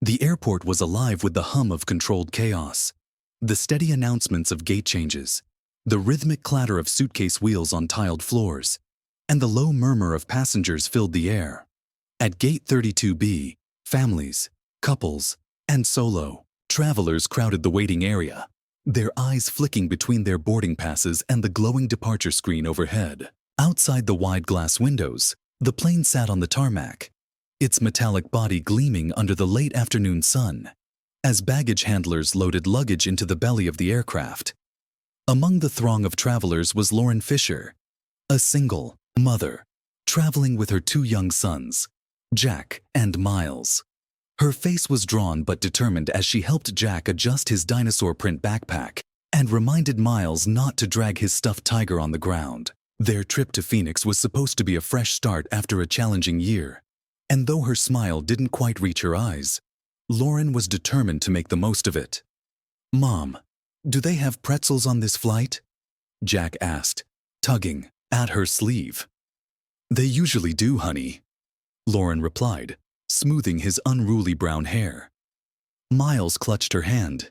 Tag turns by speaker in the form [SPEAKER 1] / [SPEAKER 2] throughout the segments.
[SPEAKER 1] The airport was alive with the hum of controlled chaos. The steady announcements of gate changes, the rhythmic clatter of suitcase wheels on tiled floors, and the low murmur of passengers filled the air. At Gate 32B, families, couples, and solo travelers crowded the waiting area, their eyes flicking between their boarding passes and the glowing departure screen overhead. Outside the wide glass windows, the plane sat on the tarmac, its metallic body gleaming under the late afternoon sun, as baggage handlers loaded luggage into the belly of the aircraft. Among the throng of travelers was Lauren Fisher, a single mother, traveling with her two young sons, Jack and Miles. Her face was drawn but determined as she helped Jack adjust his dinosaur print backpack and reminded Miles not to drag his stuffed tiger on the ground. Their trip to Phoenix was supposed to be a fresh start after a challenging year, and though her smile didn't quite reach her eyes, Lauren was determined to make the most of it. "Mom, do they have pretzels on this flight?" Jack asked, tugging at her sleeve. "They usually do, honey," Lauren replied, smoothing his unruly brown hair. Miles clutched her hand,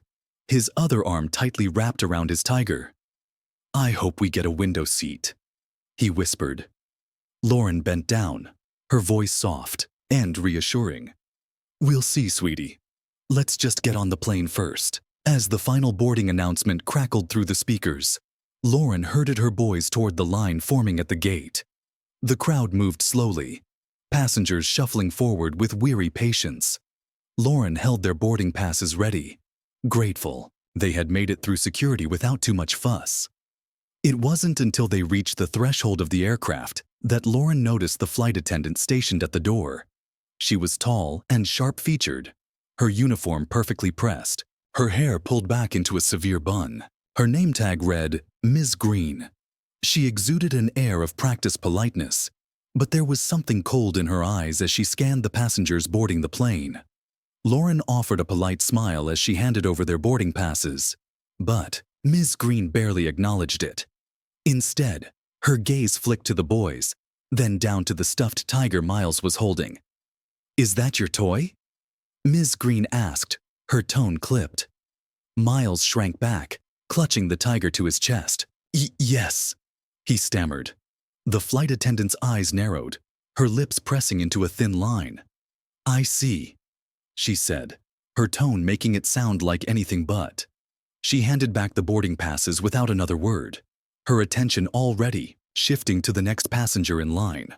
[SPEAKER 1] his other arm tightly wrapped around his tiger. "I hope we get a window seat," he whispered. Lauren bent down, her voice soft and reassuring. "We'll see, sweetie. Let's just get on the plane first." As the final boarding announcement crackled through the speakers, Lauren herded her boys toward the line forming at the gate. The crowd moved slowly, passengers shuffling forward with weary patience. Lauren held their boarding passes ready, grateful they had made it through security without too much fuss. It wasn't until they reached the threshold of the aircraft that Lauren noticed the flight attendant stationed at the door. She was tall and sharp-featured, her uniform perfectly pressed, her hair pulled back into a severe bun. Her name tag read, Ms. Green. She exuded an air of practiced politeness, but there was something cold in her eyes as she scanned the passengers boarding the plane. Lauren offered a polite smile as she handed over their boarding passes, but Ms. Green barely acknowledged it. Instead, her gaze flicked to the boys, then down to the stuffed tiger Miles was holding. "Is that your toy?" Ms. Green asked, her tone clipped. Miles shrank back, clutching the tiger to his chest. Yes," he stammered. The flight attendant's eyes narrowed, her lips pressing into a thin line. "I see," she said, her tone making it sound like anything but. She handed back the boarding passes without another word, her attention already shifting to the next passenger in line.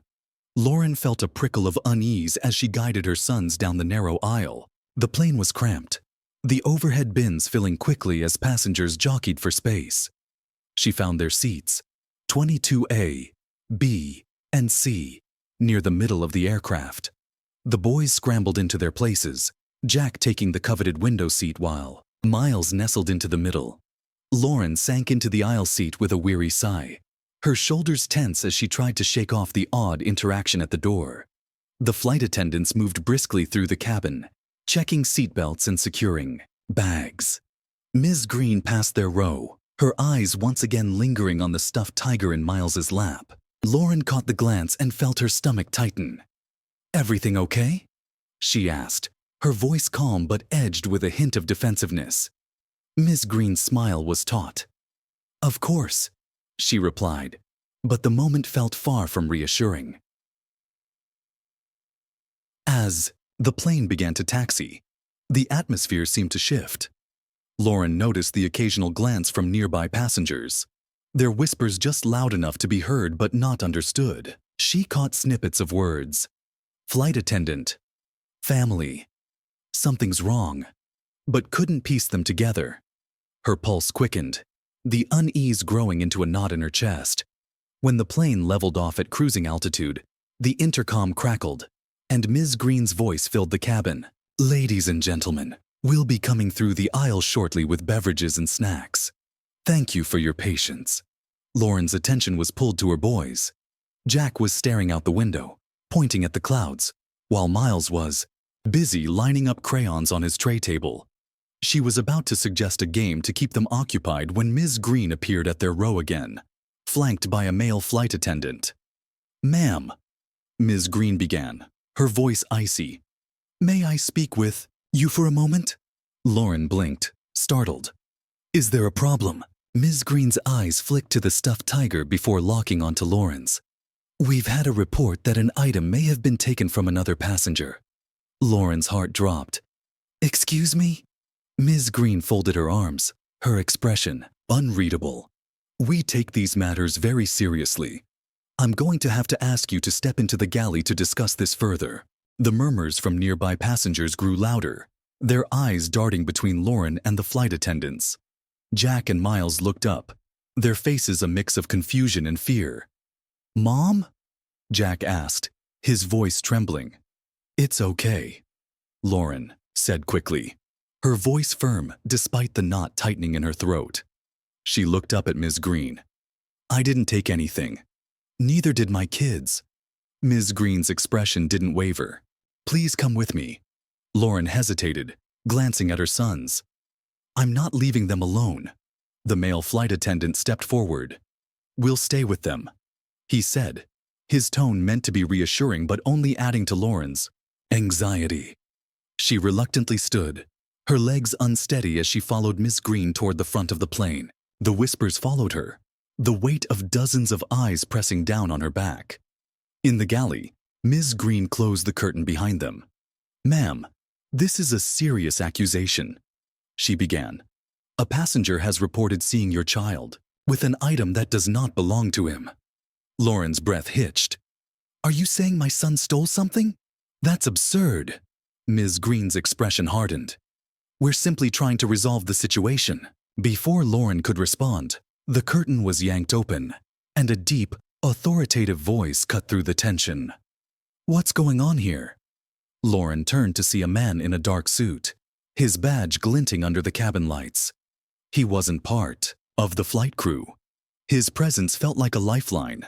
[SPEAKER 1] Lauren felt a prickle of unease as she guided her sons down the narrow aisle. The plane was cramped, the overhead bins filling quickly as passengers jockeyed for space. She found their seats, 22A, B, and C, near the middle of the aircraft. The boys scrambled into their places, Jack taking the coveted window seat while Miles nestled into the middle. Lauren sank into the aisle seat with a weary sigh, her shoulders tense as she tried to shake off the odd interaction at the door. The flight attendants moved briskly through the cabin, checking seatbelts and securing bags. Ms. Green passed their row, her eyes once again lingering on the stuffed tiger in Miles's lap. Lauren caught the glance and felt her stomach tighten. "Everything okay?" she asked, her voice calm but edged with a hint of defensiveness. Ms. Green's smile was taut. "Of course," she replied, but the moment felt far from reassuring. As the plane began to taxi, the atmosphere seemed to shift. Lauren noticed the occasional glance from nearby passengers, their whispers just loud enough to be heard but not understood. She caught snippets of words. Flight attendant, family, something's wrong, but couldn't piece them together. Her pulse quickened, the unease growing into a knot in her chest. When the plane leveled off at cruising altitude, the intercom crackled, and Ms. Green's voice filled the cabin. "Ladies and gentlemen, we'll be coming through the aisle shortly with beverages and snacks. Thank you for your patience." Lauren's attention was pulled to her boys. Jack was staring out the window, pointing at the clouds, while Miles was busy lining up crayons on his tray table. She was about to suggest a game to keep them occupied when Ms. Green appeared at their row again, flanked by a male flight attendant. "Ma'am," Ms. Green began, her voice icy, "may I speak with You for a moment? Lauren blinked, startled. Is there a problem? Ms. Green's eyes flicked to the stuffed tiger before locking onto Lauren's. We've had a report that an item may have been taken from another passenger. Lauren's heart dropped. Excuse me? Ms. Green folded her arms, her expression unreadable. We take these matters very seriously. I'm going to have to ask you to step into the galley to discuss this further. The murmurs from nearby passengers grew louder, their eyes darting between Lauren and the flight attendants. Jack and Miles looked up, their faces a mix of confusion and fear. Mom? Jack asked, his voice trembling. It's okay, Lauren said quickly, her voice firm despite the knot tightening in her throat. She looked up at Ms. Green. I didn't take anything. Neither did my kids. Ms. Green's expression didn't waver. Please come with me. Lauren hesitated, glancing at her sons. I'm not leaving them alone. The male flight attendant stepped forward. We'll stay with them, he said, his tone meant to be reassuring but only adding to Lauren's anxiety. She reluctantly stood, her legs unsteady as she followed Miss Green toward the front of the plane. The whispers followed her, the weight of dozens of eyes pressing down on her back. In the galley, Ms. Green closed the curtain behind them. Ma'am, this is a serious accusation, she began. A passenger has reported seeing your child with an item that does not belong to him. Lauren's breath hitched. Are you saying my son stole something? That's absurd. Ms. Green's expression hardened. We're simply trying to resolve the situation. Before Lauren could respond, the curtain was yanked open, and a deep, authoritative voice cut through the tension. What's going on here? Lauren turned to see a man in a dark suit, his badge glinting under the cabin lights. He wasn't part of the flight crew. His presence felt like a lifeline,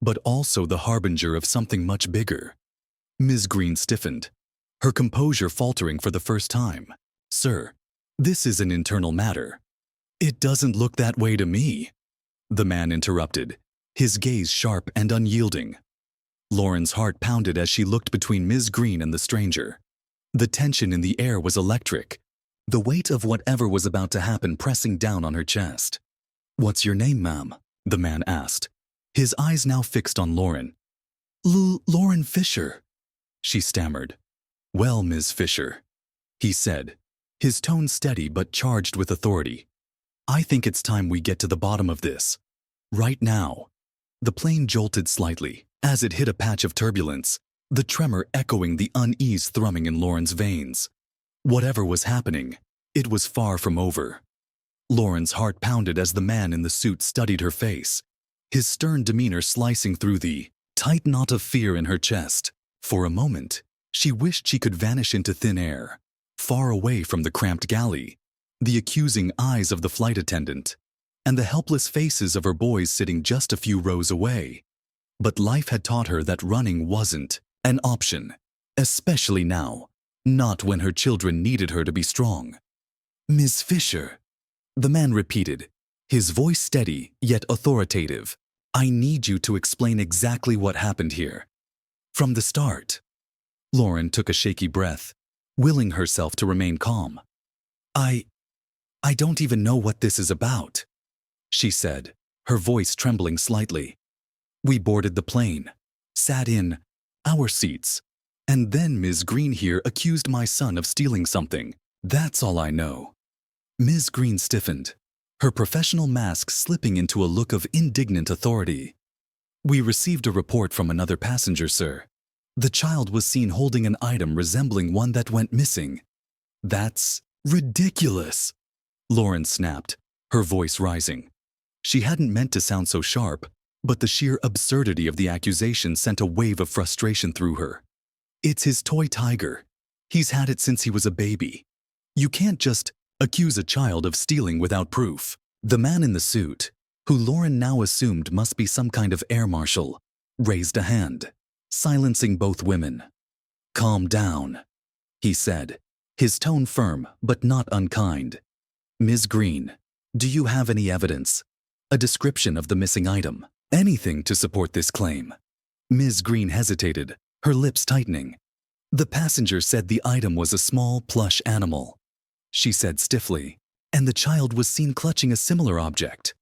[SPEAKER 1] but also the harbinger of something much bigger. Ms. Green stiffened, her composure faltering for the first time. Sir, this is an internal matter. It doesn't look that way to me, the man interrupted, his gaze sharp and unyielding. Lauren's heart pounded as she looked between Ms. Green and the stranger. The tension in the air was electric, the weight of whatever was about to happen pressing down on her chest. What's your name, ma'am? The man asked, his eyes now fixed on Lauren. Lauren Fisher, she stammered. Well, Ms. Fisher, he said, his tone steady but charged with authority. I think it's time we get to the bottom of this. Right now. The plane jolted slightly as it hit a patch of turbulence, the tremor echoing the unease thrumming in Lauren's veins. Whatever was happening, it was far from over. Lauren's heart pounded as the man in the suit studied her face, his stern demeanor slicing through the tight knot of fear in her chest. For a moment, she wished she could vanish into thin air, far away from the cramped galley, the accusing eyes of the flight attendant, and the helpless faces of her boys sitting just a few rows away. But life had taught her that running wasn't an option, especially now, not when her children needed her to be strong. Ms. Fisher, the man repeated, his voice steady yet authoritative. I need you to explain exactly what happened here. From the start. Lauren took a shaky breath, willing herself to remain calm. I don't even know what this is about, she said, her voice trembling slightly. We boarded the plane, sat in our seats, and then Ms. Green here accused my son of stealing something. That's all I know. Ms. Green stiffened, her professional mask slipping into a look of indignant authority. We received a report from another passenger, sir. The child was seen holding an item resembling one that went missing. That's ridiculous, Lauren snapped, her voice rising. She hadn't meant to sound so sharp, but the sheer absurdity of the accusation sent a wave of frustration through her. It's his toy tiger. He's had it since he was a baby. You can't just accuse a child of stealing without proof. The man in the suit, who Lauren now assumed must be some kind of air marshal, raised a hand, silencing both women. Calm down, he said, his tone firm but not unkind. Ms. Green, do you have any evidence? A description of the missing item? Anything to support this claim? Ms. Green hesitated, her lips tightening. The passenger said the item was a small plush animal. She said stiffly, and the child was seen clutching a similar object.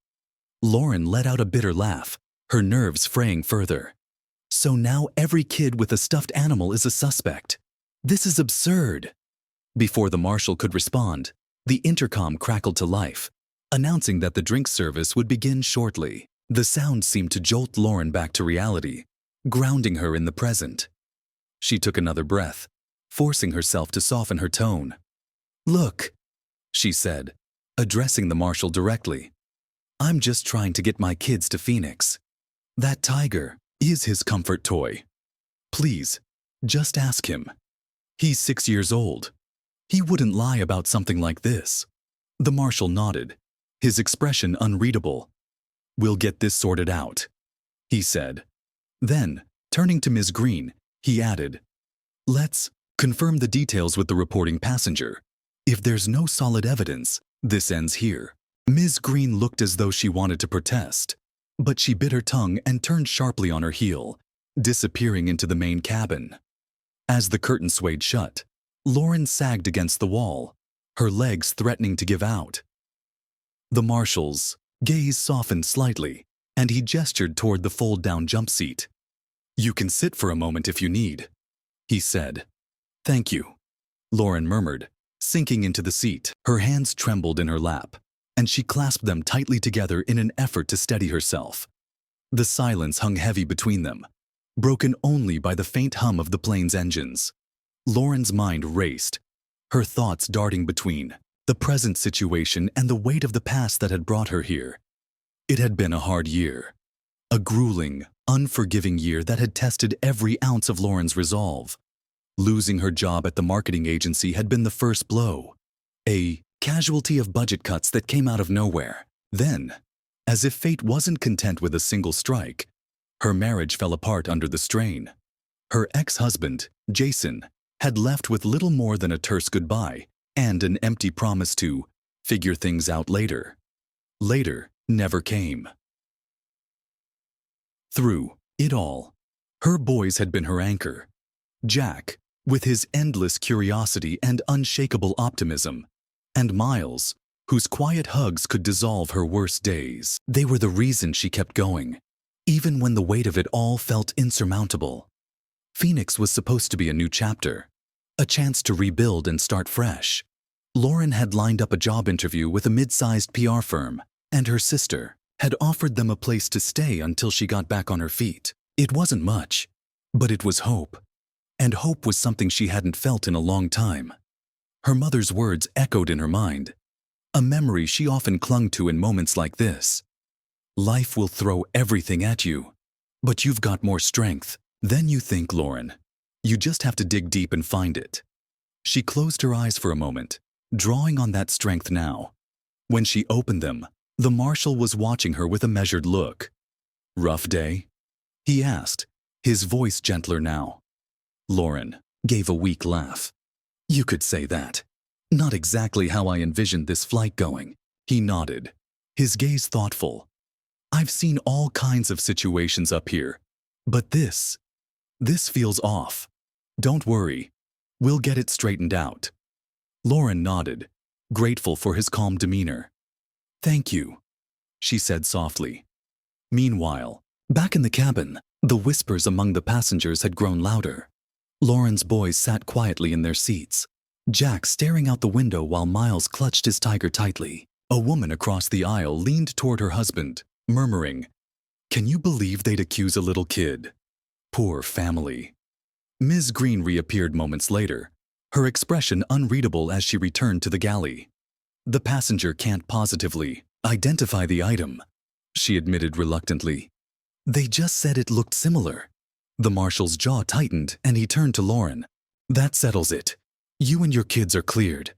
[SPEAKER 1] Lauren let out a bitter laugh, her nerves fraying further. So now every kid with a stuffed animal is a suspect. This is absurd. Before the marshal could respond, the intercom crackled to life, announcing that the drink service would begin shortly. The sound seemed to jolt Lauren back to reality, grounding her in the present. She took another breath, forcing herself to soften her tone. "Look," she said, addressing the marshal directly. "I'm just trying to get my kids to Phoenix. That tiger is his comfort toy. Please, just ask him. He's 6 years old. He wouldn't lie about something like this." The marshal nodded, his expression unreadable. "We'll get this sorted out," he said. Then, turning to Ms. Green, he added, "Let's confirm the details with the reporting passenger. If there's no solid evidence, this ends here." Ms. Green looked as though she wanted to protest, but she bit her tongue and turned sharply on her heel, disappearing into the main cabin. As the curtain swayed shut, Lauren sagged against the wall, her legs threatening to give out. The marshal's gaze softened slightly, and he gestured toward the fold-down jump seat. "You can sit for a moment if you need," he said. "Thank you," Lauren murmured, sinking into the seat. Her hands trembled in her lap, and she clasped them tightly together in an effort to steady herself. The silence hung heavy between them, broken only by the faint hum of the plane's engines. Lauren's mind raced, her thoughts darting between the present situation and the weight of the past that had brought her here. It had been a hard year, a grueling, unforgiving year that had tested every ounce of Lauren's resolve. Losing her job at the marketing agency had been the first blow, a casualty of budget cuts that came out of nowhere. Then, as if fate wasn't content with a single strike, her marriage fell apart under the strain. Her ex-husband, Jason, had left with little more than a terse goodbye and an empty promise to figure things out later. Later never came. Through it all, her boys had been her anchor. Jack, with his endless curiosity and unshakable optimism, and Miles, whose quiet hugs could dissolve her worst days. They were the reason she kept going, even when the weight of it all felt insurmountable. Phoenix was supposed to be a new chapter, a chance to rebuild and start fresh. Lauren had lined up a job interview with a mid-sized PR firm, and her sister had offered them a place to stay until she got back on her feet. It wasn't much, but it was hope. And hope was something she hadn't felt in a long time. Her mother's words echoed in her mind, a memory she often clung to in moments like this. "Life will throw everything at you, but you've got more strength than you think, Lauren. You just have to dig deep and find it." She closed her eyes for a moment, drawing on that strength now. When she opened them, the marshal was watching her with a measured look. "Rough day?" he asked, his voice gentler now. Lauren gave a weak laugh. "You could say that. Not exactly how I envisioned this flight going." He nodded, his gaze thoughtful. "I've seen all kinds of situations up here, but this feels off. Don't worry, we'll get it straightened out." Lauren nodded, grateful for his calm demeanor. "Thank you," she said softly. Meanwhile, back in the cabin, the whispers among the passengers had grown louder. Lauren's boys sat quietly in their seats, Jack staring out the window while Miles clutched his tiger tightly. A woman across the aisle leaned toward her husband, murmuring, "Can you believe they'd accuse a little kid? Poor family." Ms. Green reappeared moments later, her expression unreadable as she returned to the galley. "The passenger can't positively identify the item," she admitted reluctantly. "They just said it looked similar." The marshal's jaw tightened and he turned to Lauren. "That settles it. You and your kids are cleared.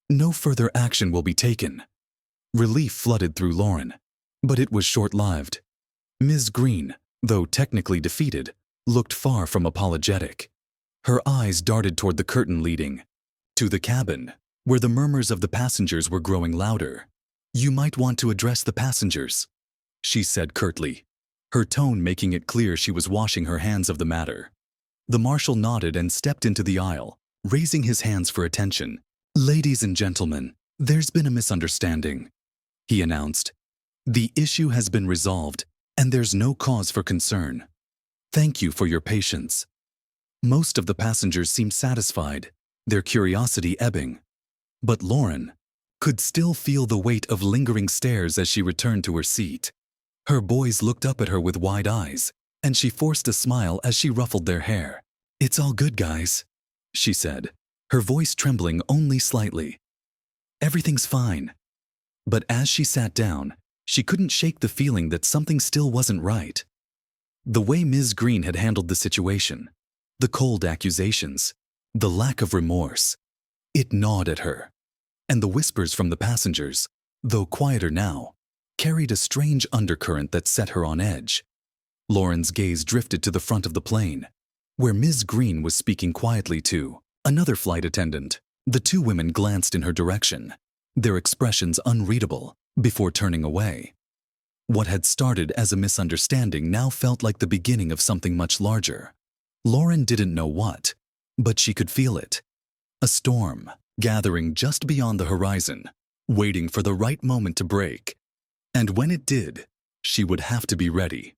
[SPEAKER 1] No further action will be taken." Relief flooded through Lauren, but it was short-lived. Ms. Green, though technically defeated, looked far from apologetic. Her eyes darted toward the curtain leading to the cabin, where the murmurs of the passengers were growing louder. "You might want to address the passengers," she said curtly, her tone making it clear she was washing her hands of the matter. The marshal nodded and stepped into the aisle, raising his hands for attention. "Ladies and gentlemen, there's been a misunderstanding," he announced. "The issue has been resolved, and there's no cause for concern. Thank you for your patience." Most of the passengers seemed satisfied, their curiosity ebbing. But Lauren could still feel the weight of lingering stares as she returned to her seat. Her boys looked up at her with wide eyes, and she forced a smile as she ruffled their hair. "It's all good, guys," she said, her voice trembling only slightly. "Everything's fine." But as she sat down, she couldn't shake the feeling that something still wasn't right. The way Ms. Green had handled the situation, the cold accusations, the lack of remorse, it gnawed at her. And the whispers from the passengers, though quieter now, carried a strange undercurrent that set her on edge. Lauren's gaze drifted to the front of the plane, where Ms. Green was speaking quietly to another flight attendant. The two women glanced in her direction, their expressions unreadable, before turning away. What had started as a misunderstanding now felt like the beginning of something much larger. Lauren didn't know what, but she could feel it. A storm gathering just beyond the horizon, waiting for the right moment to break. And when it did, she would have to be ready.